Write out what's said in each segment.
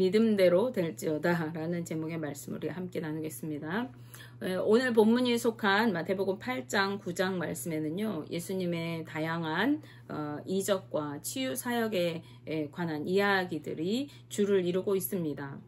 믿음대로 될지어다 라는 제목의 말씀을 우리 함께 나누겠습니다. 오늘 본문이 속한 마태복음 8장 9장 말씀에는요, 예수님의 다양한 이적과 치유 사역에 관한 이야기들이 주를 이루고 있습니다.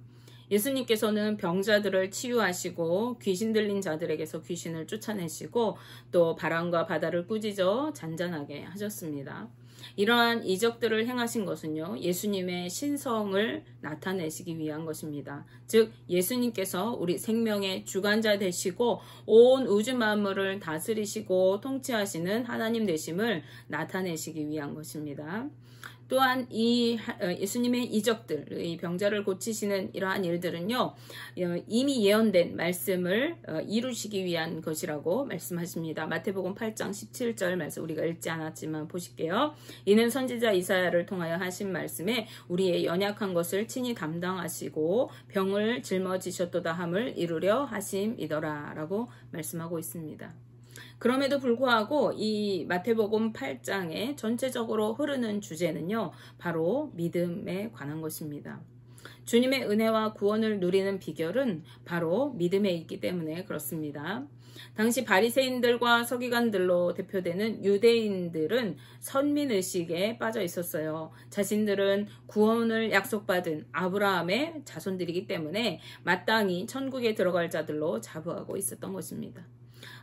예수님께서는 병자들을 치유하시고 귀신 들린 자들에게서 귀신을 쫓아내시고 또 바람과 바다를 꾸짖어 잔잔하게 하셨습니다. 이러한 이적들을 행하신 것은요, 예수님의 신성을 나타내시기 위한 것입니다. 즉 예수님께서 우리 생명의 주관자 되시고 온 우주 만물을 다스리시고 통치하시는 하나님 되심을 나타내시기 위한 것입니다. 또한 이 예수님의 이적들, 이 병자를 고치시는 이러한 일들은요, 이미 예언된 말씀을 이루시기 위한 것이라고 말씀하십니다. 마태복음 8장 17절 말씀 우리가 읽지 않았지만 보실게요. 이는 선지자 이사야를 통하여 하신 말씀에 우리의 연약한 것을 친히 담당하시고 병을 짊어지셨도다 함을 이루려 하심이더라 라고 말씀하고 있습니다. 그럼에도 불구하고 이 마태복음 8장의 전체적으로 흐르는 주제는요, 바로 믿음에 관한 것입니다. 주님의 은혜와 구원을 누리는 비결은 바로 믿음에 있기 때문에 그렇습니다. 당시 바리새인들과 서기관들로 대표되는 유대인들은 선민의식에 빠져 있었어요. 자신들은 구원을 약속받은 아브라함의 자손들이기 때문에 마땅히 천국에 들어갈 자들로 자부하고 있었던 것입니다.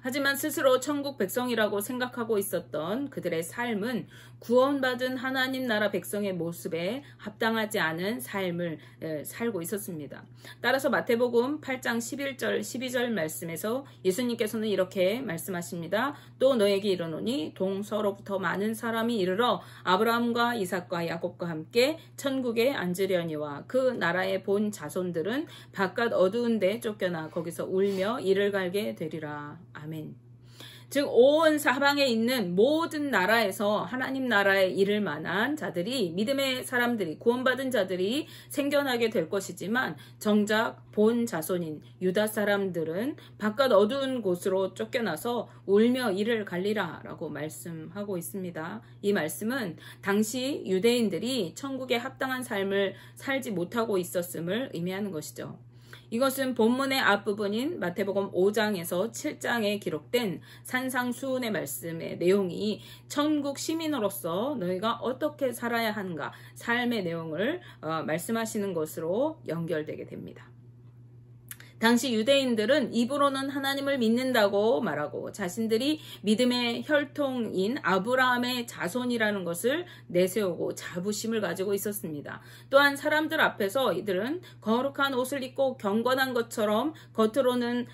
하지만 스스로 천국 백성이라고 생각하고 있었던 그들의 삶은 구원받은 하나님 나라 백성의 모습에 합당하지 않은 삶을 살고 있었습니다. 따라서 마태복음 8장 11절 12절 말씀에서 예수님께서는 이렇게 말씀하십니다. 또 너에게 이르노니 동서로부터 많은 사람이 이르러 아브라함과 이삭과 야곱과 함께 천국에 앉으려니와 그 나라의 본 자손들은 바깥 어두운 데 쫓겨나 거기서 울며 이를 갈게 되리라. 아멘. 즉 온 사방에 있는 모든 나라에서 하나님 나라에 이를 만한 자들이, 믿음의 사람들이, 구원받은 자들이 생겨나게 될 것이지만 정작 본 자손인 유다 사람들은 바깥 어두운 곳으로 쫓겨나서 울며 이를 갈리라 라고 말씀하고 있습니다. 이 말씀은 당시 유대인들이 천국에 합당한 삶을 살지 못하고 있었음을 의미하는 것이죠. 이것은 본문의 앞부분인 마태복음 5장에서 7장에 기록된 산상수훈의 말씀의 내용이 천국 시민으로서 너희가 어떻게 살아야 하는가, 삶의 내용을 말씀하시는 것으로 연결되게 됩니다. 당시 유대인들은 입으로는 하나님을 믿는다고 말하고 자신들이 믿음의 혈통인 아브라함의 자손이라는 것을 내세우고 자부심을 가지고 있었습니다. 또한 사람들 앞에서 이들은 거룩한 옷을 입고 경건한 것처럼 겉으로는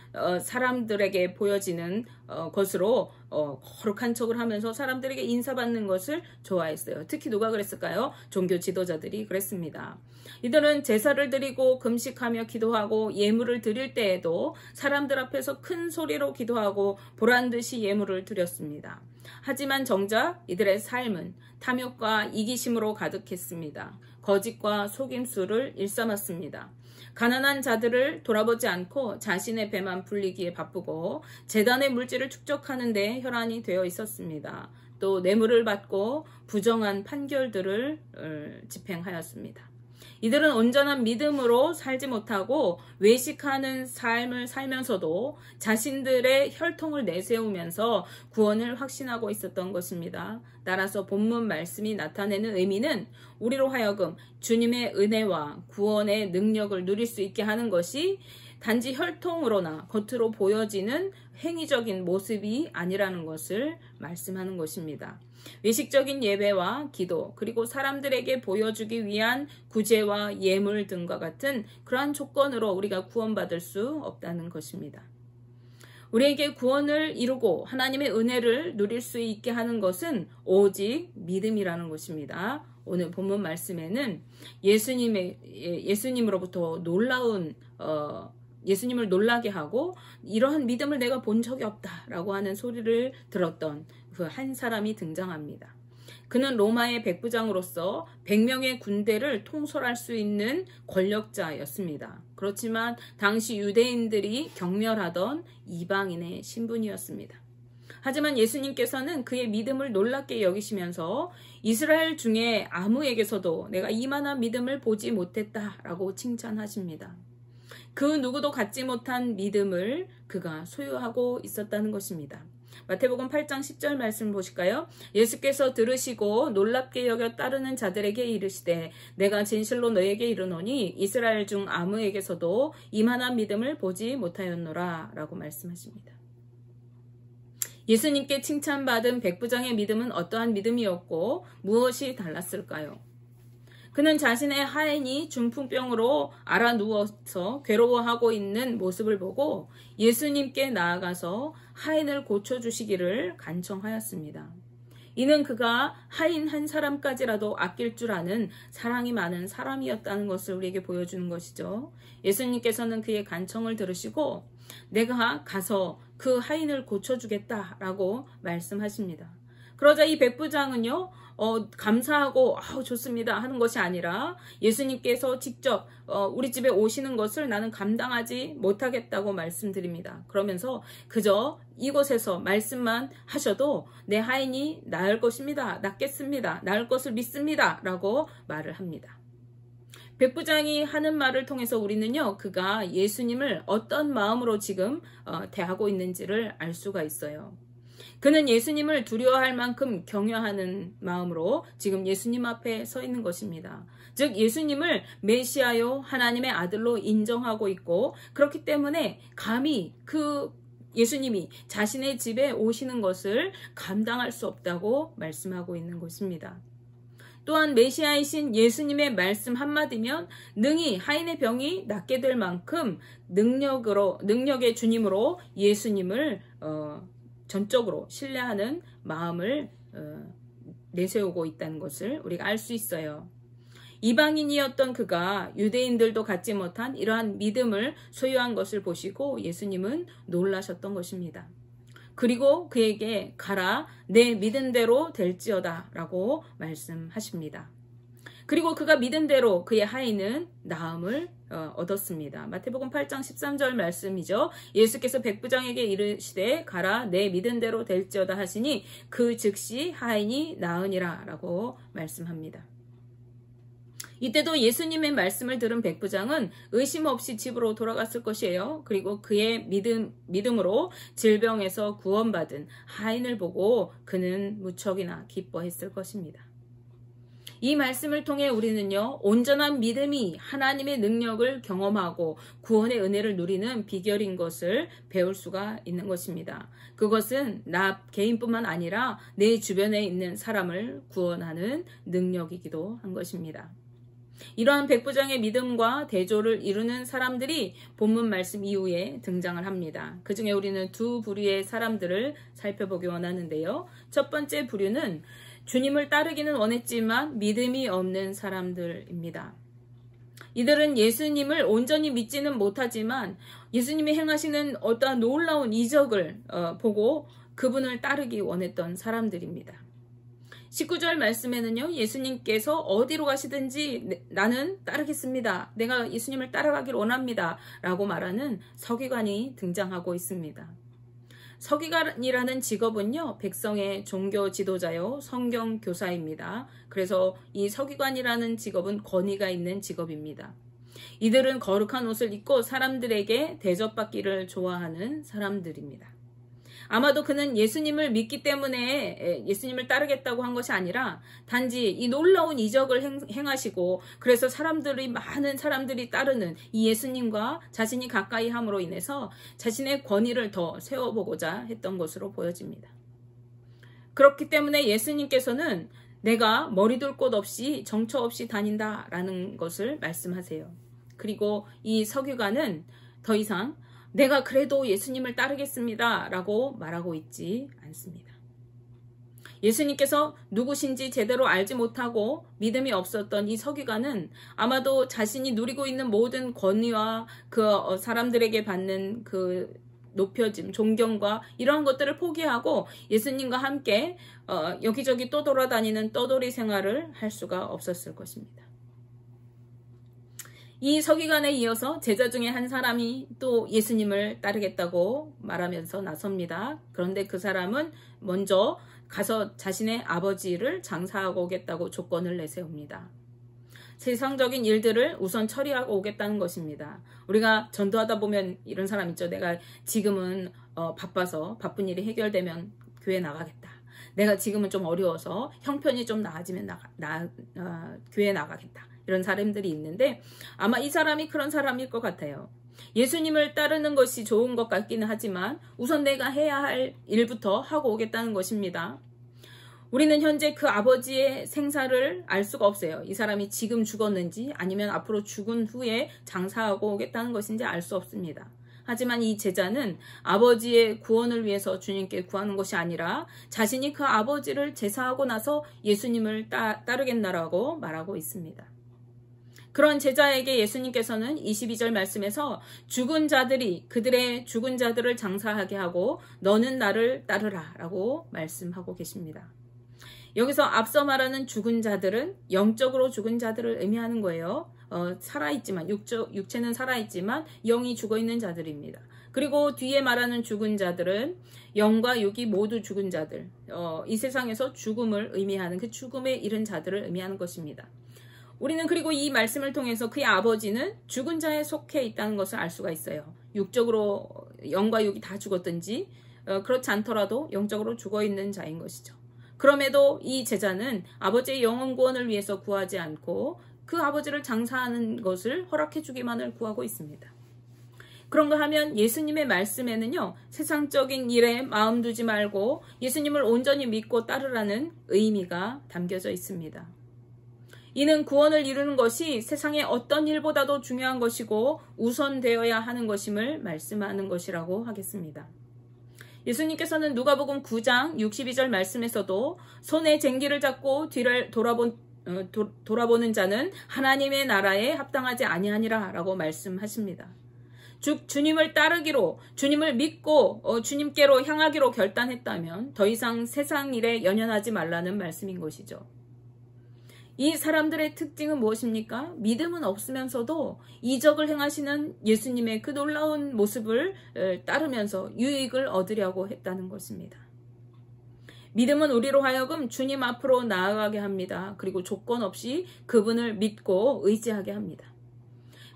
사람들에게 보여지는 것으로 거룩한 척을 하면서 사람들에게 인사받는 것을 좋아했어요. 특히 누가 그랬을까요? 종교 지도자들이 그랬습니다. 이들은 제사를 드리고 금식하며 기도하고 예물을 드릴 때에도 사람들 앞에서 큰 소리로 기도하고 보란듯이 예물을 드렸습니다. 하지만 정작 이들의 삶은 탐욕과 이기심으로 가득했습니다. 거짓과 속임수를 일삼았습니다. 가난한 자들을 돌아보지 않고 자신의 배만 불리기에 바쁘고 재단의 물질을 축적하는 데 혈안이 되어 있었습니다. 또 뇌물을 받고 부정한 판결들을 집행하였습니다. 이들은 온전한 믿음으로 살지 못하고 외식하는 삶을 살면서도 자신들의 혈통을 내세우면서 구원을 확신하고 있었던 것입니다. 따라서 본문 말씀이 나타내는 의미는 우리로 하여금 주님의 은혜와 구원의 능력을 누릴 수 있게 하는 것이 단지 혈통으로나 겉으로 보여지는 행위적인 모습이 아니라는 것을 말씀하는 것입니다. 외식적인 예배와 기도, 그리고 사람들에게 보여주기 위한 구제와 예물 등과 같은 그러한 조건으로 우리가 구원받을 수 없다는 것입니다. 우리에게 구원을 이루고 하나님의 은혜를 누릴 수 있게 하는 것은 오직 믿음이라는 것입니다. 오늘 본문 말씀에는 예수님으로부터 놀라운 예수님을 놀라게 하고 이러한 믿음을 내가 본 적이 없다라고 하는 소리를 들었던 그 한 사람이 등장합니다. 그는 로마의 백부장으로서 100명의 군대를 통솔할 수 있는 권력자였습니다. 그렇지만 당시 유대인들이 경멸하던 이방인의 신분이었습니다. 하지만 예수님께서는 그의 믿음을 놀랍게 여기시면서 이스라엘 중에 아무에게서도 내가 이만한 믿음을 보지 못했다라고 칭찬하십니다. 그 누구도 갖지 못한 믿음을 그가 소유하고 있었다는 것입니다. 마태복음 8장 10절 말씀 보실까요? 예수께서 들으시고 놀랍게 여겨 따르는 자들에게 이르시되 내가 진실로 너에게 이르노니 이스라엘 중 아무에게서도 이만한 믿음을 보지 못하였노라 라고 말씀하십니다. 예수님께 칭찬받은 백부장의 믿음은 어떠한 믿음이었고 무엇이 달랐을까요? 그는 자신의 하인이 중풍병으로 앓아 누워서 괴로워하고 있는 모습을 보고 예수님께 나아가서 하인을 고쳐주시기를 간청하였습니다. 이는 그가 하인 한 사람까지라도 아낄 줄 아는 사랑이 많은 사람이었다는 것을 우리에게 보여주는 것이죠. 예수님께서는 그의 간청을 들으시고 내가 가서 그 하인을 고쳐주겠다라고 말씀하십니다. 그러자 이 백부장은요, 감사하고 좋습니다 하는 것이 아니라 예수님께서 직접 우리 집에 오시는 것을 나는 감당하지 못하겠다고 말씀드립니다. 그러면서 그저 이곳에서 말씀만 하셔도 내 하인이 나을 것입니다. 낫겠습니다. 나을 것을 믿습니다. 라고 말을 합니다. 백부장이 하는 말을 통해서 우리는요, 그가 예수님을 어떤 마음으로 지금 대하고 있는지를 알 수가 있어요. 그는 예수님을 두려워할 만큼 경외하는 마음으로 지금 예수님 앞에 서 있는 것입니다. 즉 예수님을 메시아요 하나님의 아들로 인정하고 있고 그렇기 때문에 감히 그 예수님이 자신의 집에 오시는 것을 감당할 수 없다고 말씀하고 있는 것입니다. 또한 메시아이신 예수님의 말씀 한마디면 능히 하인의 병이 낫게 될 만큼 능력의 주님으로 예수님을 전적으로 신뢰하는 마음을 내세우고 있다는 것을 우리가 알 수 있어요. 이방인이었던 그가 유대인들도 갖지 못한 이러한 믿음을 소유한 것을 보시고 예수님은 놀라셨던 것입니다. 그리고 그에게 가라 내 믿은 대로 될지어다 라고 말씀하십니다. 그리고 그가 믿은 대로 그의 하인은 나음을 얻었습니다. 마태복음 8장 13절 말씀이죠. 예수께서 백부장에게 이르시되 가라 내 믿은 대로 될지어다 하시니 그 즉시 하인이 나으니라 라고 말씀합니다. 이때도 예수님의 말씀을 들은 백부장은 의심 없이 집으로 돌아갔을 것이에요. 그리고 그의 믿음으로 질병에서 구원받은 하인을 보고 그는 무척이나 기뻐했을 것입니다. 이 말씀을 통해 우리는요, 온전한 믿음이 하나님의 능력을 경험하고 구원의 은혜를 누리는 비결인 것을 배울 수가 있는 것입니다. 그것은 나 개인뿐만 아니라 내 주변에 있는 사람을 구원하는 능력이기도 한 것입니다. 이러한 백부장의 믿음과 대조를 이루는 사람들이 본문 말씀 이후에 등장을 합니다. 그 중에 우리는 두 부류의 사람들을 살펴보기 원하는데요. 첫 번째 부류는 주님을 따르기는 원했지만 믿음이 없는 사람들입니다. 이들은 예수님을 온전히 믿지는 못하지만 예수님이 행하시는 어떠한 놀라운 이적을 보고 그분을 따르기 원했던 사람들입니다. 19절 말씀에는요, 예수님께서 어디로 가시든지 나는 따르겠습니다. 내가 예수님을 따라가길 원합니다. 라고 말하는 서기관이 등장하고 있습니다. 서기관이라는 직업은요, 백성의 종교 지도자요, 성경 교사입니다. 그래서 이 서기관이라는 직업은 권위가 있는 직업입니다. 이들은 거룩한 옷을 입고 사람들에게 대접받기를 좋아하는 사람들입니다. 아마도 그는 예수님을 믿기 때문에 예수님을 따르겠다고 한 것이 아니라 단지 이 놀라운 이적을 행하시고 그래서 많은 사람들이 따르는 이 예수님과 자신이 가까이 함으로 인해서 자신의 권위를 더 세워보고자 했던 것으로 보여집니다. 그렇기 때문에 예수님께서는 내가 머리둘 곳 없이 정처 없이 다닌다라는 것을 말씀하세요. 그리고 이 서기관은 더 이상 내가 그래도 예수님을 따르겠습니다 라고 말하고 있지 않습니다. 예수님께서 누구신지 제대로 알지 못하고 믿음이 없었던 이 서기관은 아마도 자신이 누리고 있는 모든 권위와 그 사람들에게 받는 그 높여짐, 존경과 이러한 것들을 포기하고 예수님과 함께 여기저기 떠돌아다니는 떠돌이 생활을 할 수가 없었을 것입니다. 이 서기관에 이어서 제자 중에 한 사람이 또 예수님을 따르겠다고 말하면서 나섭니다. 그런데 그 사람은 먼저 가서 자신의 아버지를 장사하고 오겠다고 조건을 내세웁니다. 세상적인 일들을 우선 처리하고 오겠다는 것입니다. 우리가 전도하다 보면 이런 사람 있죠. 내가 지금은 바빠서 바쁜 일이 해결되면 교회 나가겠다. 내가 지금은 좀 어려워서 형편이 좀 나아지면 교회 나가겠다. 이런 사람들이 있는데 아마 이 사람이 그런 사람일 것 같아요. 예수님을 따르는 것이 좋은 것 같기는 하지만 우선 내가 해야 할 일부터 하고 오겠다는 것입니다. 우리는 현재 그 아버지의 생사를 알 수가 없어요. 이 사람이 지금 죽었는지 아니면 앞으로 죽은 후에 장사하고 오겠다는 것인지 알 수 없습니다. 하지만 이 제자는 아버지의 구원을 위해서 주님께 구하는 것이 아니라 자신이 그 아버지를 제사하고 나서 예수님을 따르겠나라고 말하고 있습니다. 그런 제자에게 예수님께서는 22절 말씀에서 죽은 자들이 그들의 죽은 자들을 장사하게 하고 너는 나를 따르라 라고 말씀하고 계십니다. 여기서 앞서 말하는 죽은 자들은 영적으로 죽은 자들을 의미하는 거예요. 살아있지만 육체는 살아있지만 영이 죽어있는 자들입니다. 그리고 뒤에 말하는 죽은 자들은 영과 육이 모두 죽은 자들, 이 세상에서 죽음을 의미하는 그 죽음에 이른 자들을 의미하는 것입니다. 우리는 그리고 이 말씀을 통해서 그의 아버지는 죽은 자에 속해 있다는 것을 알 수가 있어요. 육적으로 영과 육이 다 죽었든지 그렇지 않더라도 영적으로 죽어있는 자인 것이죠. 그럼에도 이 제자는 아버지의 영혼 구원을 위해서 구하지 않고 그 아버지를 장사하는 것을 허락해 주기만을 구하고 있습니다. 그런가 하면 예수님의 말씀에는요, 세상적인 일에 마음 두지 말고 예수님을 온전히 믿고 따르라는 의미가 담겨져 있습니다. 이는 구원을 이루는 것이 세상의 어떤 일보다도 중요한 것이고 우선되어야 하는 것임을 말씀하는 것이라고 하겠습니다. 예수님께서는 누가복음 9장 62절 말씀에서도 손에 쟁기를 잡고 뒤를 돌아보는 자는 하나님의 나라에 합당하지 아니하니라 라고 말씀하십니다. 주님을 따르기로, 주님을 믿고 주님께로 향하기로 결단했다면 더 이상 세상 일에 연연하지 말라는 말씀인 것이죠. 이 사람들의 특징은 무엇입니까? 믿음은 없으면서도 이적을 행하시는 예수님의 그 놀라운 모습을 따르면서 유익을 얻으려고 했다는 것입니다. 믿음은 우리로 하여금 주님 앞으로 나아가게 합니다. 그리고 조건 없이 그분을 믿고 의지하게 합니다.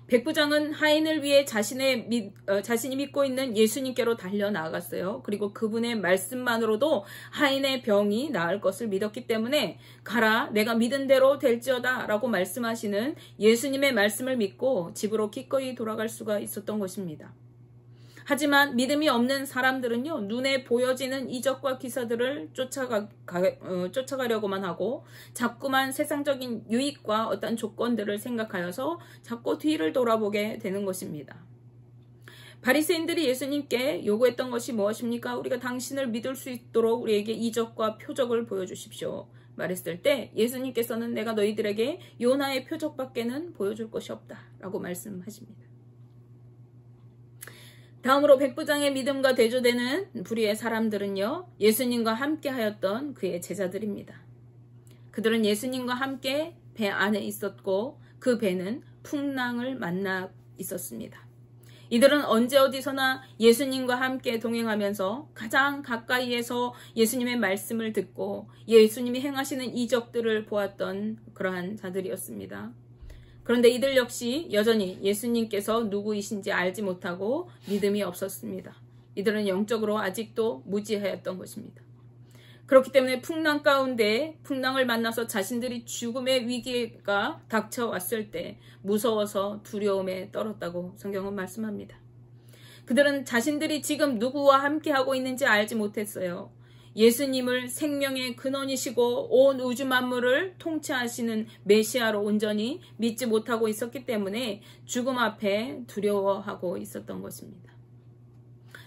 백부장은 하인을 위해 자신이 믿고 있는 예수님께로 달려나갔어요. 그리고 그분의 말씀만으로도 하인의 병이 나을 것을 믿었기 때문에 가라 내가 믿은 대로 될지어다 라고 말씀하시는 예수님의 말씀을 믿고 집으로 기꺼이 돌아갈 수가 있었던 것입니다. 하지만 믿음이 없는 사람들은요, 눈에 보여지는 이적과 기사들을 쫓아가려고만 하고 자꾸만 세상적인 유익과 어떤 조건들을 생각하여서 자꾸 뒤를 돌아보게 되는 것입니다. 바리새인들이 예수님께 요구했던 것이 무엇입니까? 우리가 당신을 믿을 수 있도록 우리에게 이적과 표적을 보여주십시오. 말했을 때 예수님께서는 내가 너희들에게 요나의 표적밖에는 보여줄 것이 없다 라고 말씀하십니다. 다음으로 백부장의 믿음과 대조되는 불의의 사람들은요, 예수님과 함께 하였던 그의 제자들입니다. 그들은 예수님과 함께 배 안에 있었고 그 배는 풍랑을 만나 있었습니다. 이들은 언제 어디서나 예수님과 함께 동행하면서 가장 가까이에서 예수님의 말씀을 듣고 예수님이 행하시는 이적들을 보았던 그러한 자들이었습니다. 그런데 이들 역시 여전히 예수님께서 누구이신지 알지 못하고 믿음이 없었습니다. 이들은 영적으로 아직도 무지하였던 것입니다. 그렇기 때문에 풍랑 가운데 풍랑을 만나서 자신들이 죽음의 위기가 닥쳐왔을 때 무서워서 두려움에 떨었다고 성경은 말씀합니다. 그들은 자신들이 지금 누구와 함께하고 있는지 알지 못했어요. 예수님을 생명의 근원이시고 온 우주 만물을 통치하시는 메시아로 온전히 믿지 못하고 있었기 때문에 죽음 앞에 두려워하고 있었던 것입니다.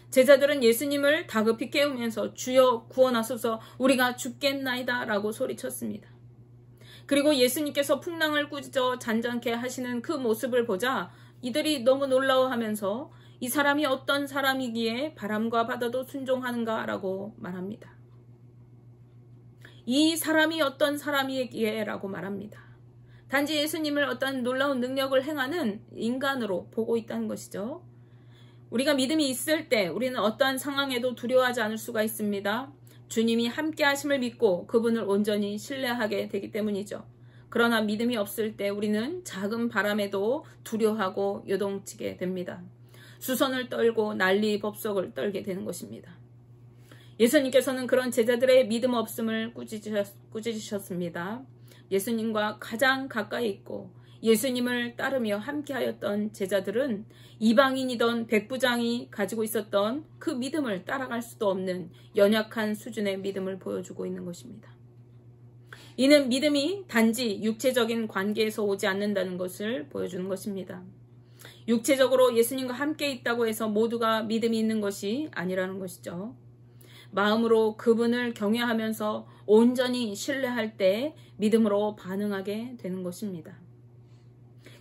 제자들은 예수님을 다급히 깨우면서 주여 구원하소서 우리가 죽겠나이다 라고 소리쳤습니다. 그리고 예수님께서 풍랑을 꾸짖어 잔잔케 하시는 그 모습을 보자 이들이 너무 놀라워하면서 이 사람이 어떤 사람이기에 바람과 바다도 순종하는가 라고 말합니다. 이 사람이 어떤 사람이기에 라고 말합니다. 단지 예수님을 어떤 놀라운 능력을 행하는 인간으로 보고 있다는 것이죠. 우리가 믿음이 있을 때 우리는 어떠한 상황에도 두려워하지 않을 수가 있습니다. 주님이 함께 하심을 믿고 그분을 온전히 신뢰하게 되기 때문이죠. 그러나 믿음이 없을 때 우리는 작은 바람에도 두려워하고 요동치게 됩니다. 수선을 떨고 난리 법석을 떨게 되는 것입니다. 예수님께서는 그런 제자들의 믿음 없음을 꾸짖으셨습니다. 예수님과 가장 가까이 있고 예수님을 따르며 함께하였던 제자들은 이방인이던 백부장이 가지고 있었던 그 믿음을 따라갈 수도 없는 연약한 수준의 믿음을 보여주고 있는 것입니다. 이는 믿음이 단지 육체적인 관계에서 오지 않는다는 것을 보여주는 것입니다. 육체적으로 예수님과 함께 있다고 해서 모두가 믿음이 있는 것이 아니라는 것이죠. 마음으로 그분을 경외하면서 온전히 신뢰할 때 믿음으로 반응하게 되는 것입니다.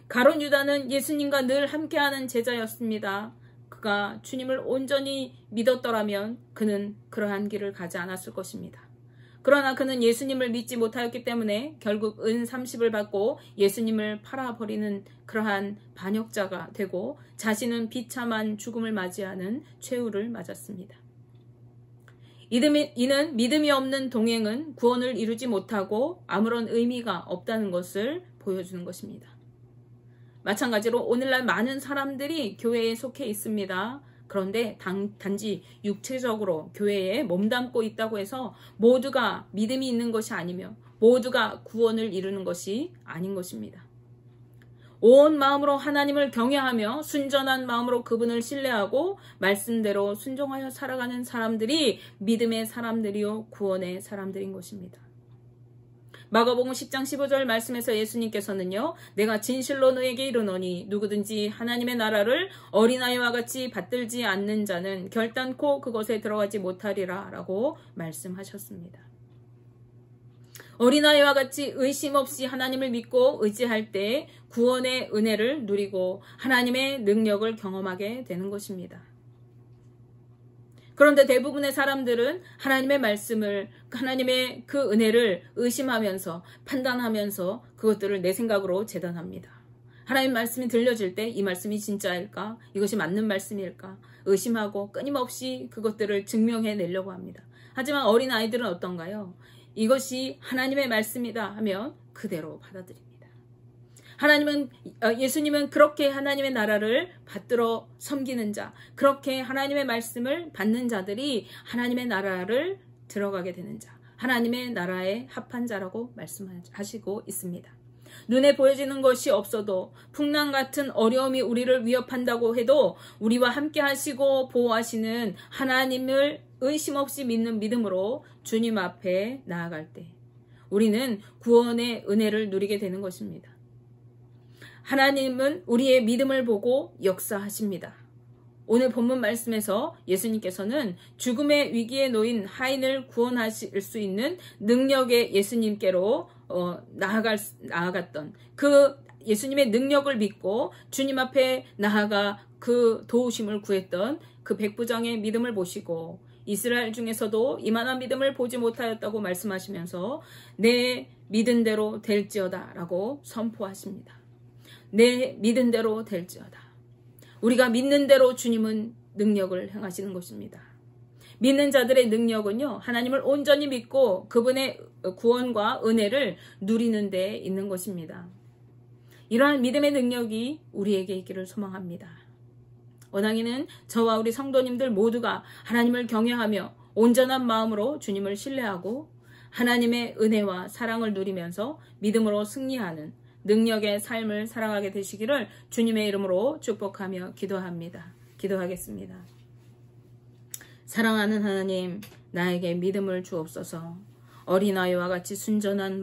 가룟 유다는 예수님과 늘 함께하는 제자였습니다. 그가 주님을 온전히 믿었더라면 그는 그러한 길을 가지 않았을 것입니다. 그러나 그는 예수님을 믿지 못하였기 때문에 결국 은 30을 받고 예수님을 팔아버리는 그러한 반역자가 되고 자신은 비참한 죽음을 맞이하는 최후를 맞았습니다. 이는 믿음이 없는 동행은 구원을 이루지 못하고 아무런 의미가 없다는 것을 보여주는 것입니다. 마찬가지로 오늘날 많은 사람들이 교회에 속해 있습니다. 그런데 단지 육체적으로 교회에 몸담고 있다고 해서 모두가 믿음이 있는 것이 아니며 모두가 구원을 이루는 것이 아닌 것입니다. 온 마음으로 하나님을 경외하며 순전한 마음으로 그분을 신뢰하고 말씀대로 순종하여 살아가는 사람들이 믿음의 사람들이요 구원의 사람들인 것입니다. 마가복음 10장 15절 말씀에서 예수님께서는요, 내가 진실로 너에게 이르노니 누구든지 하나님의 나라를 어린아이와 같이 받들지 않는 자는 결단코 그것에 들어가지 못하리라 라고 말씀하셨습니다. 어린아이와 같이 의심 없이 하나님을 믿고 의지할 때 구원의 은혜를 누리고 하나님의 능력을 경험하게 되는 것입니다. 그런데 대부분의 사람들은 하나님의 말씀을, 하나님의 그 은혜를 의심하면서 판단하면서 그것들을 내 생각으로 재단합니다. 하나님 말씀이 들려질 때 이 말씀이 진짜일까? 이것이 맞는 말씀일까? 의심하고 끊임없이 그것들을 증명해내려고 합니다. 하지만 어린아이들은 어떤가요? 이것이 하나님의 말씀이다 하면 그대로 받아들입니다. 예수님은 그렇게 하나님의 나라를 받들어 섬기는 자, 그렇게 하나님의 말씀을 받는 자들이 하나님의 나라를 들어가게 되는 자, 하나님의 나라에 합한 자라고 말씀하시고 있습니다. 눈에 보여지는 것이 없어도 풍랑 같은 어려움이 우리를 위협한다고 해도 우리와 함께 하시고 보호하시는 하나님을 의심 없이 믿는 믿음으로 주님 앞에 나아갈 때 우리는 구원의 은혜를 누리게 되는 것입니다. 하나님은 우리의 믿음을 보고 역사하십니다. 오늘 본문 말씀에서 예수님께서는 죽음의 위기에 놓인 하인을 구원하실 수 있는 능력의 예수님께로 나아갔던 그 예수님의 능력을 믿고 주님 앞에 나아가 그 도우심을 구했던 그 백부장의 믿음을 보시고 이스라엘 중에서도 이만한 믿음을 보지 못하였다고 말씀하시면서 내 믿은 대로 될지어다 라고 선포하십니다. 내 믿은 대로 될지어다. 우리가 믿는 대로 주님은 능력을 행하시는 것입니다. 믿는 자들의 능력은요, 하나님을 온전히 믿고 그분의 구원과 은혜를 누리는 데 있는 것입니다. 이러한 믿음의 능력이 우리에게 있기를 소망합니다. 원하기는 저와 우리 성도님들 모두가 하나님을 경외하며 온전한 마음으로 주님을 신뢰하고 하나님의 은혜와 사랑을 누리면서 믿음으로 승리하는 능력의 삶을 살아가게 되시기를 주님의 이름으로 축복하며 기도합니다. 기도하겠습니다. 사랑하는 하나님, 나에게 믿음을 주옵소서. 어린아이와 같이 순전한 마음